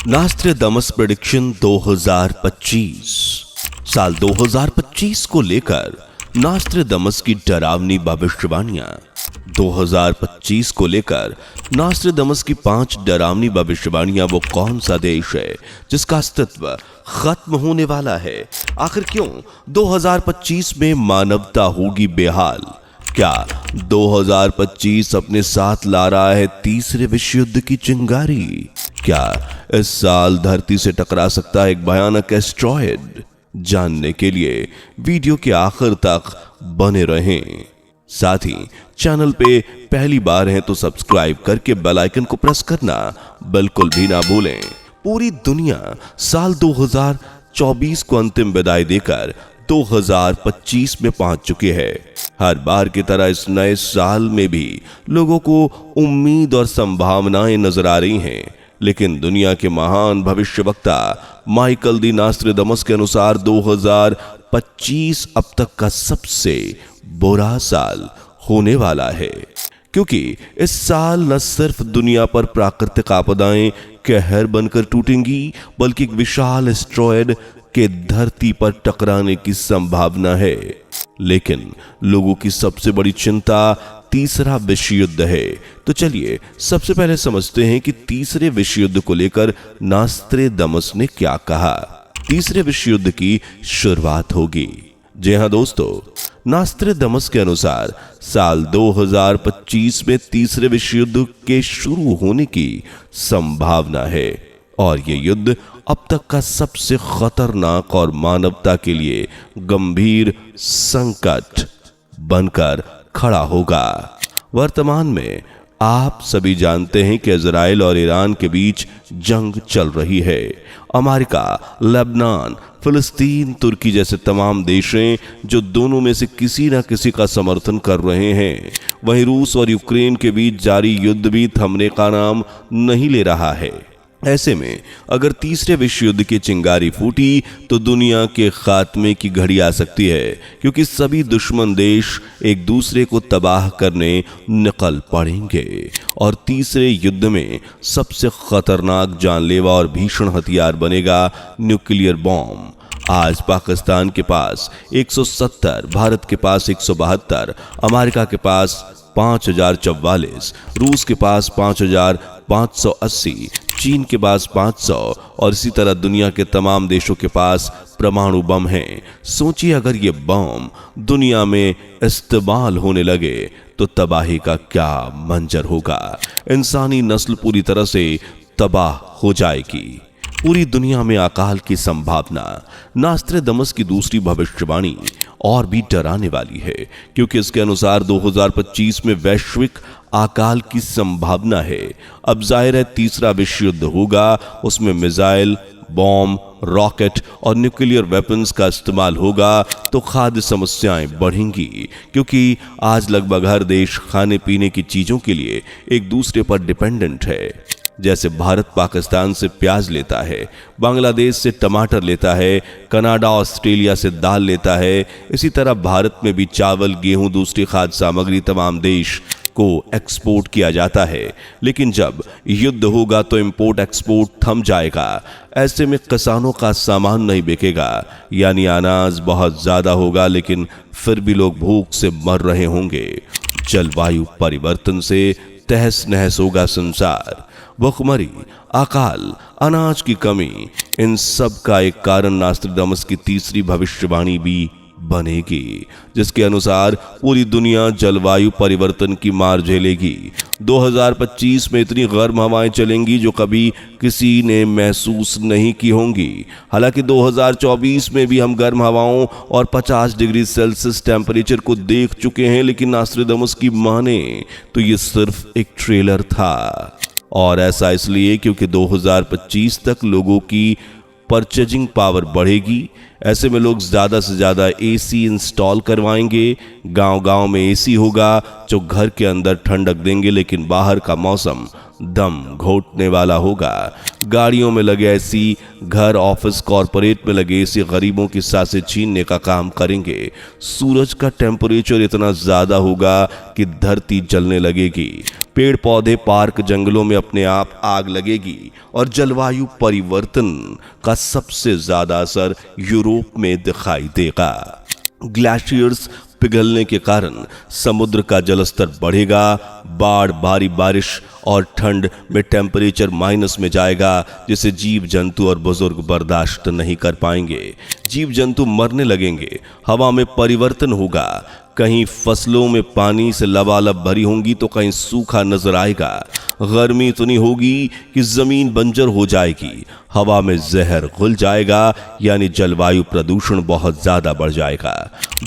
नास्ट्रेडमस prediction 2025। साल 2025 को लेकर नास्ट्रेडमस की डरावनी भविष्यवाणियां। 2025 को लेकर नास्ट्रेडमस की 5 डरावनी भविष्यवाणियां। वो कौन सा देश है जिसका अस्तित्व खत्म होने वाला है? आखिर क्यों 2025 में मानवता होगी बेहाल? क्या 2025 अपने साथ ला रहा है तीसरे विश्व युद्ध की चिंगारी? क्या इस साल धरती से टकरा सकता है एक भयानक एस्ट्रॉयड? जानने के लिए वीडियो के आखिर तक बने रहें। साथ ही चैनल पे पहली बार हैं तो सब्सक्राइब करके बेल आइकन को प्रेस करना बिल्कुल भी ना भूलें। पूरी दुनिया साल 2024 को अंतिम विदाई देकर 2025 में पहुंच चुकी है। हर बार की तरह इस नए साल में भी लोगों को उम्मीद और संभावनाएं नजर आ रही हैं, लेकिन दुनिया के महान भविष्यवक्ता माइकल दी नास्ट्रेडमस के अनुसार 2025 अब तक का सबसे बुरा साल होने वाला है, क्योंकि इस साल न सिर्फ दुनिया पर प्राकृतिक आपदाएं कहर बनकर टूटेंगी, बल्कि एक विशाल एस्ट्रॉयड के धरती पर टकराने की संभावना है। लेकिन लोगों की सबसे बड़ी चिंता तीसरा विश्व युद्ध है। तो चलिए सबसे पहले समझते हैं कि तीसरे विश्व युद्ध को लेकर नास्ट्रेडमस ने क्या कहा। तीसरे विश्व युद्ध की शुरुआत होगी। जी हां दोस्तों, नास्ट्रेडमस के अनुसार साल 2025 में तीसरे विश्व युद्ध के शुरू होने की संभावना है, और ये युद्ध अब तक का सबसे खतरनाक और मानवता के लिए गंभीर संकट बनकर खड़ा होगा। वर्तमान में आप सभी जानते हैं कि इजराइल और ईरान के बीच जंग चल रही है। अमेरिका, लेबनान, फिलिस्तीन, तुर्की जैसे तमाम देश हैं जो दोनों में से किसी न किसी का समर्थन कर रहे हैं। वहीं रूस और यूक्रेन के बीच जारी युद्ध भी थमने का नाम नहीं ले रहा है। ऐसे में अगर तीसरे विश्व युद्ध की चिंगारी फूटी तो दुनिया के खात्मे की घड़ी आ सकती है, क्योंकि सभी दुश्मन देश एक दूसरे को तबाह करने निकल पड़ेंगे। और तीसरे युद्ध में सबसे खतरनाक, जानलेवा और भीषण हथियार बनेगा न्यूक्लियर बॉम्ब। आज पाकिस्तान के पास 170, भारत के पास 172, अमेरिका के पास 5044, रूस के पास 5580, चीन के पास 500 और इसी तरह दुनिया के तमाम देशों के पास परमाणु बम हैं। सोचिए अगर ये बम दुनिया में इस्तेमाल होने लगे तो तबाही का क्या मंजर होगा। इंसानी नस्ल पूरी तरह से तबाह हो जाएगी। पूरी दुनिया में अकाल की संभावना। नास्ट्रेडमस की दूसरी भविष्यवाणी और भी डराने वाली है, क्योंकि इसके अनुसार 2025 में वैश्विक अकाल की संभावना है। अब जाहिर है तीसरा विश्व युद्ध होगा, उसमें मिसाइल, बॉम्ब, रॉकेट और न्यूक्लियर वेपन्स का इस्तेमाल होगा, तो खाद्य समस्याएं बढ़ेंगी, क्योंकि आज लगभग हर देश खाने पीने की चीजों के लिए एक दूसरे पर डिपेंडेंट है। जैसे भारत पाकिस्तान से प्याज लेता है, बांग्लादेश से टमाटर लेता है, कनाडा ऑस्ट्रेलिया से दाल लेता है, इसी तरह भारत में भी चावल, गेहूं, दूसरी खाद्य सामग्री तमाम देश को एक्सपोर्ट किया जाता है। लेकिन जब युद्ध होगा तो इंपोर्ट एक्सपोर्ट थम जाएगा। ऐसे में किसानों का सामान नहीं बिकेगा, यानी अनाज बहुत ज्यादा होगा, लेकिन फिर भी लोग भूख से मर रहे होंगे। जलवायु परिवर्तन से तहस नहस होगा संसार। भुखमरी, अकाल, अनाज की कमी, इन सब का एक कारण नास्ट्रेडमस की तीसरी भविष्यवाणी भी बनेगी, जिसके अनुसार पूरी दुनिया जलवायु परिवर्तन की मार झेलेगी। 2025 में इतनी गर्म हवाएं चलेंगी जो कभी किसी ने महसूस नहीं की होंगी। हालांकि 2024 में भी हम गर्म हवाओं और 50 डिग्री सेल्सियस टेम्परेचर को देख चुके हैं, लेकिन नास्ट्रेडमस की माने तो ये सिर्फ एक ट्रेलर था। और ऐसा इसलिए क्योंकि 2025 तक लोगों की परचेजिंग पावर बढ़ेगी। ऐसे में लोग ज्यादा से ज्यादा एसी इंस्टॉल करवाएंगे। गांव-गांव में एसी होगा जो घर के अंदर ठंडक देंगे, लेकिन बाहर का मौसम दम घोटने वाला होगा। गाड़ियों में लगे एसी, घर, ऑफिस, कॉरपोरेट में लगे एसी गरीबों की सांसें छीनने का काम करेंगे। सूरज का टेम्परेचर इतना ज्यादा होगा कि धरती जलने लगेगी। पेड़ पौधे, पार्क, जंगलों में अपने आप आग लगेगी और जलवायु परिवर्तन का सबसे ज्यादा असर यूरोप में दिखाई देगा। ग्लेशियर्स पिघलने के कारण समुद्र का जलस्तर बढ़ेगा। बाढ़, भारी बारिश और ठंड में टेम्परेचर माइनस में जाएगा, जिसे जीव जंतु और बुजुर्ग बर्दाश्त नहीं कर पाएंगे। जीव जंतु मरने लगेंगे। हवा में परिवर्तन होगा। कहीं फसलों में पानी से लबालब भरी होंगी तो कहीं सूखा नजर आएगा। गर्मी इतनी होगी कि जमीन बंजर हो जाएगी। हवा में जहर घुल जाएगा, यानी जलवायु प्रदूषण बहुत ज्यादा बढ़ जाएगा।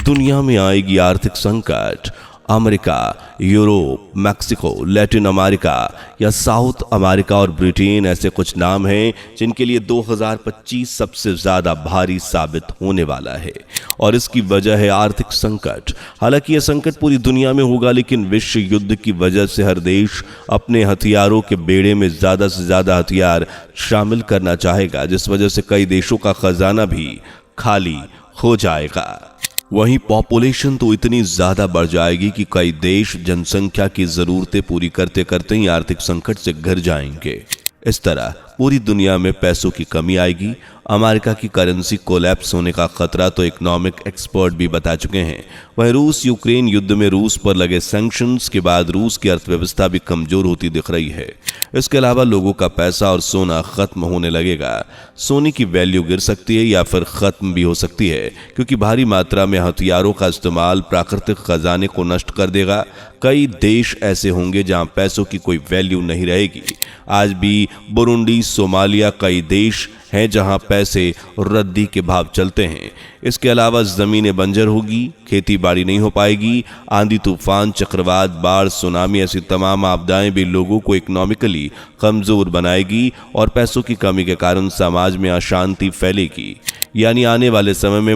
दुनिया में आएगी आर्थिक संकट। America, Europe, Mexico, Latin America या साउथ अमेरिका और ब्रिटेन ऐसे कुछ नाम हैं जिनके लिए 2025 सबसे ज्यादा भारी साबित होने वाला है, और इसकी वजह है आर्थिक संकट। हालांकि यह संकट पूरी दुनिया में होगा, लेकिन विश्व युद्ध की वजह से हर देश अपने हथियारों के बेड़े में ज्यादा से ज्यादा हथियार शामिल करना चाहेगा, जिस वजह से कई देशों का खजाना भी खाली हो जाएगा। वहीं पॉपुलेशन तो इतनी ज्यादा बढ़ जाएगी कि कई देश जनसंख्या की जरूरतें पूरी करते करते ही आर्थिक संकट से घिर जाएंगे। इस तरह पूरी दुनिया में पैसों की कमी आएगी। अमेरिका की करेंसी कोलैप्स होने का खतरा तो इकोनॉमिक एक्सपर्ट भी बता चुके हैं। वहीं रूस यूक्रेन युद्ध में रूस पर लगे सैंक्शंस के बाद रूस की अर्थव्यवस्था भी कमजोर होती दिख रही है। इसके अलावा लोगों का पैसा और सोना खत्म होने लगेगा। सोने की वैल्यू गिर सकती है या फिर खत्म भी हो सकती है, क्योंकि भारी मात्रा में हथियारों का इस्तेमाल प्राकृतिक खजाने को नष्ट कर देगा। कई देश ऐसे होंगे जहां पैसों की कोई वैल्यू नहीं रहेगी। आज भी बुरुंडी, सोमालिया कई देश हैं जहां पैसे रद्दी के भाव चलते हैं। इसके अलावा जमीनें बंजर होगी, खेती बाड़ी नहीं हो पाएगी। आंधी, तूफान, चक्रवात, बाढ़, सुनामी ऐसी तमाम आपदाएं भी लोगों को इकोनॉमिकली कमजोर बनाएगी और पैसों की कमी के कारण समाज में अशांति फैलेगी। यानी आने वाले समय में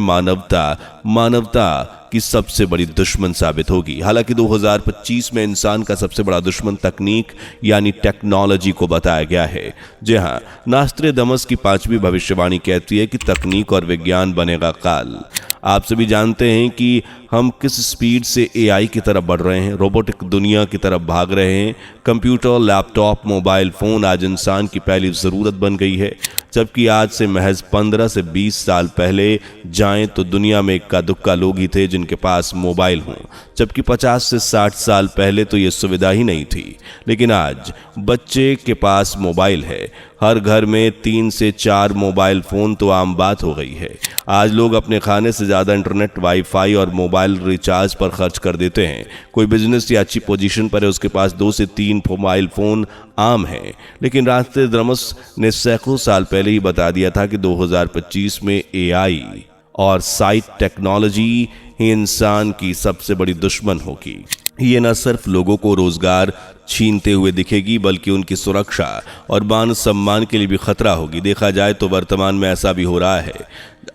मानवता की सबसे बड़ी दुश्मन साबित होगी। हालांकि 2025 में इंसान का सबसे बड़ा दुश्मन तकनीक यानी टेक्नोलॉजी को बताया गया है। जी हाँ, नास्ट्रेडमस की 5वीं भविष्यवाणी कहती है कि तकनीक और विज्ञान बनेगा काल। आप सभी जानते हैं कि हम किस स्पीड से एआई की तरफ बढ़ रहे हैं, रोबोटिक दुनिया की तरफ भाग रहे हैं। कंप्यूटर, लैपटॉप, मोबाइल फोन आज इंसान की पहली ज़रूरत बन गई है। जबकि आज से महज 15 से 20 साल पहले जाएं तो दुनिया में इक्का दुक्का लोग ही थे जिनके पास मोबाइल हों, जबकि 50 से 60 साल पहले तो ये सुविधा ही नहीं थी। लेकिन आज बच्चे के पास मोबाइल है। हर घर में 3 से 4 मोबाइल फ़ोन तो आम बात हो गई है। आज लोग अपने खाने से ज़्यादा इंटरनेट, वाईफाई और मोबाइल रिचार्ज पर खर्च कर देते हैं। कोई बिजनेस या अच्छी पोजीशन पर है, उसके पास 2 से 3 मोबाइल फ़ोन आम है। लेकिन नास्ट्रेडमस ने सैकड़ों साल पहले ही बता दिया था कि 2025 में एआई और साइट टेक्नोलॉजी ही इंसान की सबसे बड़ी दुश्मन होगी। ये न सिर्फ लोगों को रोजगार छीनते हुए दिखेगी, बल्कि उनकी सुरक्षा और मान सम्मान के लिए भी खतरा होगी। देखा जाए तो वर्तमान में ऐसा भी हो रहा है।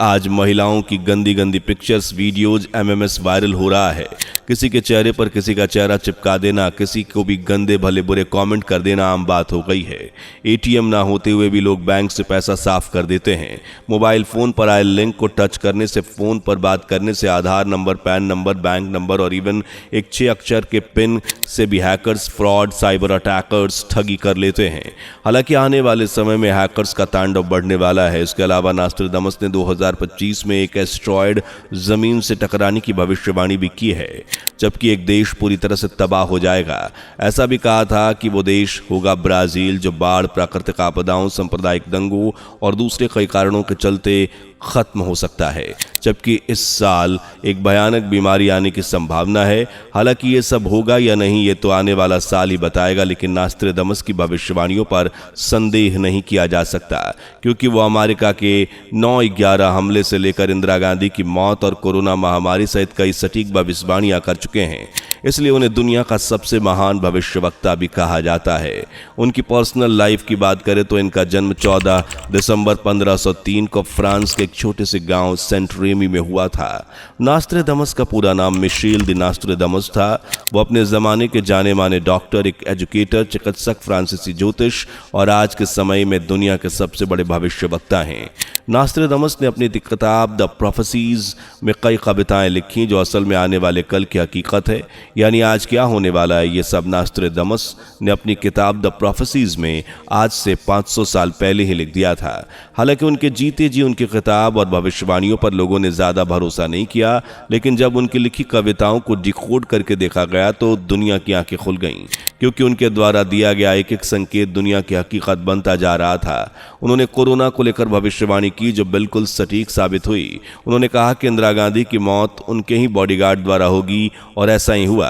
आज महिलाओं की गंदी गंदी पिक्चर्स, वीडियोज, एमएमएस वायरल हो रहा है। किसी के चेहरे पर किसी का चेहरा चिपका देना, किसी को भी गंदे भले बुरे कमेंट कर देना आम बात हो गई है। एटीएम ना होते हुए भी लोग बैंक से पैसा साफ कर देते हैं। मोबाइल फोन पर आए लिंक को टच करने से, फोन पर बात करने से Aadhaar number, PAN number, bank number और इवन एक 6 अक्षर के पिन से भी हैकर्स, फ्रॉड, साइबर अटैकर्स ठगी कर लेते हैं। हालांकि आने वाले समय में हैकर्स का तांडव बढ़ने वाला है। इसके अलावा नास्ट्रेडमस ने 2025 में एक एस्ट्रॉयड जमीन से टकराने की भविष्यवाणी भी की है, जबकि एक देश पूरी तरह से तबाह हो जाएगा। ऐसा भी कहा था कि वो देश होगा ब्राजील, जो बाढ़, प्राकृतिक आपदाओं, सांप्रदायिक दंगों और दूसरे कई कारणों के चलते खत्म हो सकता है। जबकि इस साल एक भयानक बीमारी आने की संभावना है। हालांकि ये सब होगा या नहीं ये तो आने वाला साल ही बताएगा, लेकिन नास्ट्रेडमस की भविष्यवाणियों पर संदेह नहीं किया जा सकता, क्योंकि वो अमेरिका के 9/11 हमले से लेकर इंदिरा गांधी की मौत और कोरोना महामारी सहित कई सटीक भविष्यवाणियां कर चुके हैं। इसलिए उन्हें दुनिया का सबसे महान भविष्यवक्ता भी कहा जाता है। उनकी पर्सनल लाइफ की बात करें तो इनका जन्म 14 दिसंबर 1503 को फ्रांस के एक छोटे से गांव सेंट रेमी में हुआ था। नास्ट्रेदमस का पूरा नाम मिशेल द नास्ट्रेदमस था। वो अपने जमाने के जाने माने डॉक्टर, एक एजुकेटर, चिकित्सक, फ्रांसीसी ज्योतिष और आज के समय में दुनिया के सबसे बड़े भविष्यवक्ता हैं। नास्ट्रेदमस ने अपनी किताब द प्रोफेसीज में कई कविताएं लिखी जो असल में आने वाले कल की हकीकत है, यानी आज क्या होने वाला है, ये सब नास्ट्रेदमस ने अपनी किताब द प्रोफेसीज में आज से 500 साल पहले ही लिख दिया था। हालांकि उनके जीते जी उनकी किताब और भविष्यवाणियों पर लोगों ने ज्यादा भरोसा नहीं किया, लेकिन जब उनकी लिखी कविताओं को डिकोड करके देखा गया तो दुनिया की आंखें खुल गईं, क्योंकि उनके द्वारा दिया गया एक एक संकेत दुनिया की हकीकत बनता जा रहा था। उन्होंने कोरोना को लेकर भविष्यवाणी की जो बिल्कुल सटीक साबित हुई। उन्होंने कहा कि इंदिरा गांधी की मौत उनके ही बॉडीगार्ड द्वारा होगी और ऐसा ही हुआ।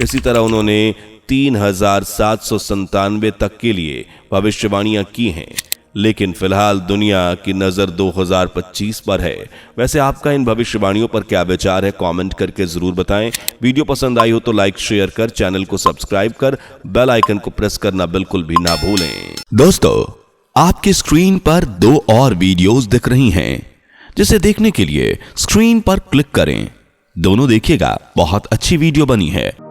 इसी तरह उन्होंने 3797 तक के लिए भविष्यवाणियां की हैं, लेकिन फिलहाल दुनिया की नजर 2025 पर है। वैसे आपका इन भविष्यवाणियों पर क्या विचार है, कमेंट करके जरूर बताएं। वीडियो पसंद आई हो तो लाइक, शेयर कर, चैनल को सब्सक्राइब कर, बेल आइकन को प्रेस करना बिल्कुल भी ना भूलें। दोस्तों, आपकी स्क्रीन पर 2 और वीडियोस दिख रही हैं, जिसे देखने के लिए स्क्रीन पर क्लिक करें। दोनों देखिएगा, बहुत अच्छी वीडियो बनी है।